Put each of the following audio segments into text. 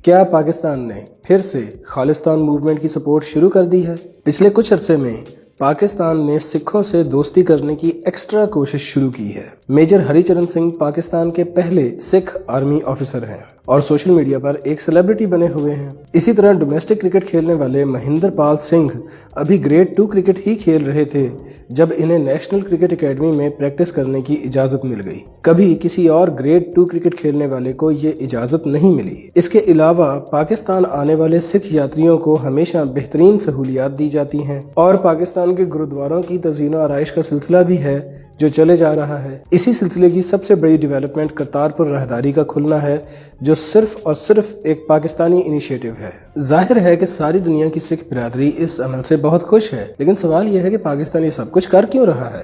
کیا پاکستان نے پھر سے خالستان موومنٹ کی سپورٹ شروع کر دی ہے؟ پچھلے کچھ عرصے میں پاکستان نے سکھوں سے دوستی کرنے کی ایکسٹرا کوشش شروع کی ہے۔ میجر ہری چرن سنگھ پاکستان کے پہلے سکھ آرمی آفیسر ہیں اور سوشل میڈیا پر ایک سیلیبریٹی بنے ہوئے ہیں۔ اسی طرح ڈومیسٹک کرکٹ کھیلنے والے مہندر پال سنگھ ابھی گریڈ 2 کرکٹ ہی کھیل رہے تھے جب انہیں نیشنل کرکٹ اکیڈمی میں پریکٹس کرنے کی اجازت مل گئی۔ کبھی کسی اور گریڈ 2 کرکٹ کھیلنے والے کو یہ اجازت نہیں ملی۔ اس کے علاوہ پاکستان آنے والے سکھ یاتریوں کو ہمیشہ بہترین سہولیات دی جاتی ہیں اور پاکستان کے گرودواروں کی تزئین و آرائش کا سلسلہ بھی ہے جو چلے جا رہا ہے۔ اسی سلسلے کی سب سے بڑی ڈیولپمنٹ کرتارپور راہداری کا کھلنا ہے جو صرف اور صرف ایک پاکستانی انیشیٹو ہے۔ ظاہر ہے کہ ساری دنیا کی سکھ برادری اس عمل سے بہت خوش ہے، لیکن سوال یہ ہے کہ پاکستان یہ سب کچھ کر کیوں رہا ہے؟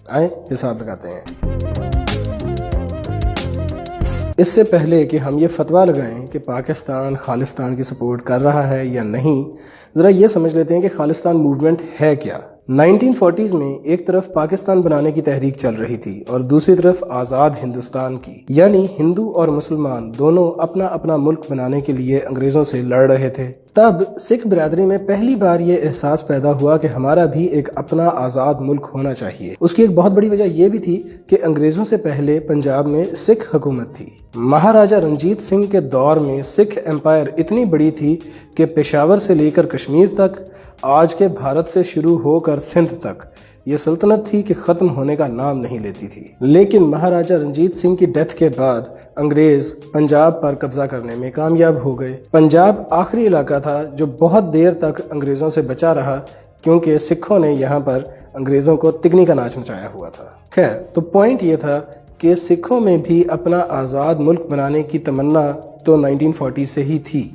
آئیں حساب لگاتے ہیں۔ اس سے پہلے کہ ہم یہ فتویٰ لگائیں کہ پاکستان خالستان کی سپورٹ کر رہا ہے یا نہیں، ذرا یہ سمجھ لیتے ہیں کہ خالستان موومنٹ ہے کیا۔ 1940s میں ایک طرف پاکستان بنانے کی تحریک چل رہی تھی اور دوسری طرف آزاد ہندوستان کی، یعنی ہندو اور مسلمان دونوں اپنا اپنا ملک بنانے کے لیے انگریزوں سے لڑ رہے تھے۔ تب سکھ برادری میں پہلی بار یہ احساس پیدا ہوا کہ ہمارا بھی ایک اپنا آزاد ملک ہونا چاہیے۔ اس کی ایک بہت بڑی وجہ یہ بھی تھی کہ انگریزوں سے پہلے پنجاب میں سکھ حکومت تھی۔ مہاراجہ رنجیت سنگھ کے دور میں سکھ ایمپائر اتنی بڑی تھی کہ پشاور سے لے کر کشمیر تک، آج کے بھارت سے شروع ہو کر سندھ تک، یہ سلطنت تھی کہ ختم ہونے کا نام نہیں لیتی تھی۔ لیکن مہاراجہ رنجیت سنگھ کی ڈیتھ کے بعد انگریز پنجاب پر قبضہ کرنے میں کامیاب ہو گئے۔ پنجاب آخری علاقہ تھا جو بہت دیر تک انگریزوں سے بچا رہا کیونکہ سکھوں نے یہاں پر انگریزوں کو تگنی کا ناچ نچایا ہوا تھا۔ خیر، تو پوائنٹ یہ تھا کہ سکھوں میں بھی اپنا آزاد ملک بنانے کی تمنا تو 1940 سے ہی تھی۔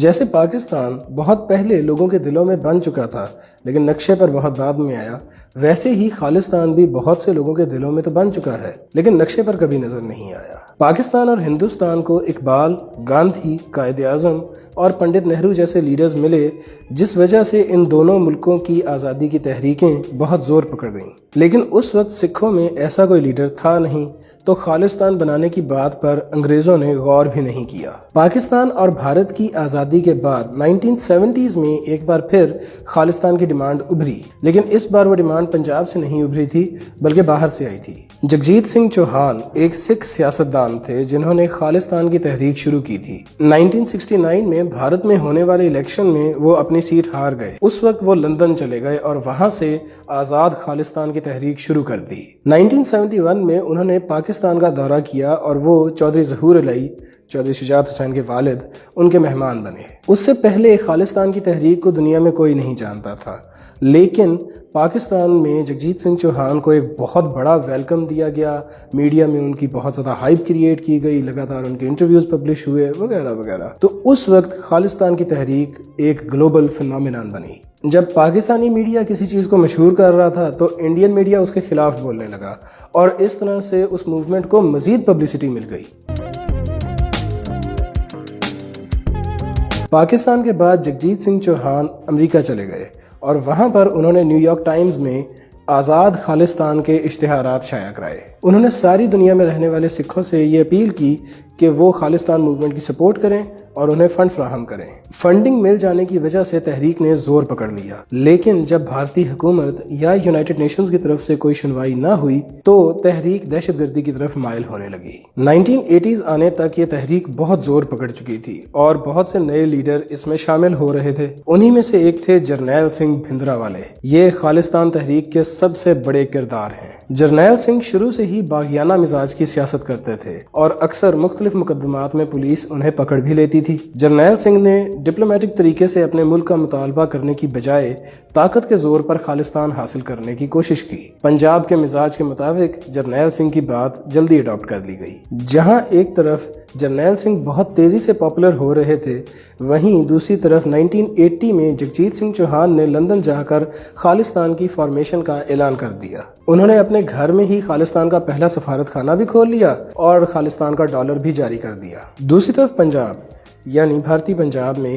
جیسے پاکستان بہت پہلے لوگوں کے دلوں میں بن چکا تھا لیکن نقشے پر بہت بعد میں آیا، ویسے ہی خالستان بھی بہت سے لوگوں کے دلوں میں تو بن چکا ہے لیکن نقشے پر کبھی نظر نہیں آیا۔ پاکستان اور ہندوستان کو اقبال، گاندھی، قائد اعظم اور پنڈت نہرو جیسے لیڈرز ملے جس وجہ سے ان دونوں ملکوں کی آزادی کی تحریکیں بہت زور پکڑ گئیں، لیکن اس وقت سکھوں میں ایسا کوئی لیڈر تھا نہیں تو خالستان بنانے کی بات پر انگریزوں نے غور بھی نہیں کیا۔ پاکستان اور بھارت کی آزادی کے بعد 1970s میں ایک بار پھر خالستان کی ڈیمانڈ ابھری، لیکن اس بار وہ ڈیمانڈ پنجاب سے نہیں ابھری تھی بلکہ باہر سے آئی تھی۔ جگجیت سنگھ چوہان ایک سکھ سیاستدان تھے جنہوں نے خالستان کی تحریک شروع کی تھی۔ 1969 میں بھارت میں ہونے والے الیکشن میں وہ اپنی سیٹ ہار گئے۔ اس وقت وہ لندن چلے گئے اور وہاں سے آزاد خالستان کی تحریک شروع کر دی۔ 1971 میں انہوں نے پاکستان کا دورہ کیا اور وہ چودھری ظہور علیہ، چودھری شجاعت حسین کے والد، ان کے مہمان بنے۔ اس سے پہلے خالستان کی تحریک کو دنیا میں کوئی نہیں جانتا تھا، لیکن پاکستان میں جگجیت سنگھ چوہان کو ایک بہت بڑا ویلکم دیا گیا، میڈیا میں ان کی بہت زیادہ ہائپ کریٹ کی گئی، لگاتار ان کے انٹرویوز پبلش ہوئے وغیرہ وغیرہ۔ تو اس وقت خالستان کی تحریک ایک گلوبل فینومینن بنی۔ جب پاکستانی میڈیا کسی چیز کو مشہور کر رہا تھا تو انڈین میڈیا اس کے خلاف بولنے لگا اور اس طرح سے اس موومنٹ کو مزید پبلسٹی مل گئی۔ پاکستان کے بعد جگجیت سنگھ چوہان امریکہ چلے گئے اور وہاں پر انہوں نے نیو یارک ٹائمز میں آزاد خالستان کے اشتہارات شائع کرائے۔ انہوں نے ساری دنیا میں رہنے والے سکھوں سے یہ اپیل کی کہ وہ خالستان موومنٹ کی سپورٹ کریں اور انہیں فنڈ فراہم کریں۔ فنڈنگ مل جانے کی وجہ سے تحریک نے زور پکڑ لیا، لیکن جب بھارتی حکومت یا یونائٹڈ نیشنز کی طرف سے کوئی سنوائی نہ ہوئی تو تحریک دہشت گردی کی طرف مائل ہونے لگی۔ 1980s آنے تک یہ تحریک بہت زور پکڑ چکی تھی اور بہت سے نئے لیڈر اس میں شامل ہو رہے تھے۔ انہی میں سے ایک تھے جرنیل سنگھ بھندراوالے۔ یہ خالستان تحریک کے سب سے بڑے کردار ہیں۔ جرنیل سنگھ شروع سے ہی باغیانہ مزاج کی سیاست کرتے تھے اور اکثر مختلف مقدمات میں پولیس انہیں پکڑ بھی لیتی تھی۔ جرنیل سنگھ نے ڈپلومیٹک طریقے سے اپنے ملک کا مطالبہ کرنے کی بجائے طاقت کے زور پر خالستان حاصل کرنے کی کوشش کی۔ پنجاب کے مزاج کے مطابق جرنیل سنگھ کی بات جلدی اڈاپٹ کر لی گئی۔ جہاں ایک طرف جرنیل سنگھ بہت تیزی سے پاپولر ہو رہے تھے، وہیں دوسری طرف 1980 میں جگجیت سنگھ چوہان نے لندن جا کر خالستان کی فارمیشن کا اعلان کر دیا۔ انہوں نے اپنے گھر میں ہی خالستان کا پہلا سفارت خانہ بھی کھول لیا اور خالستان کا ڈالر بھی جاری کر دیا۔ دوسری طرف پنجاب یعنی بھارتی پنجاب میں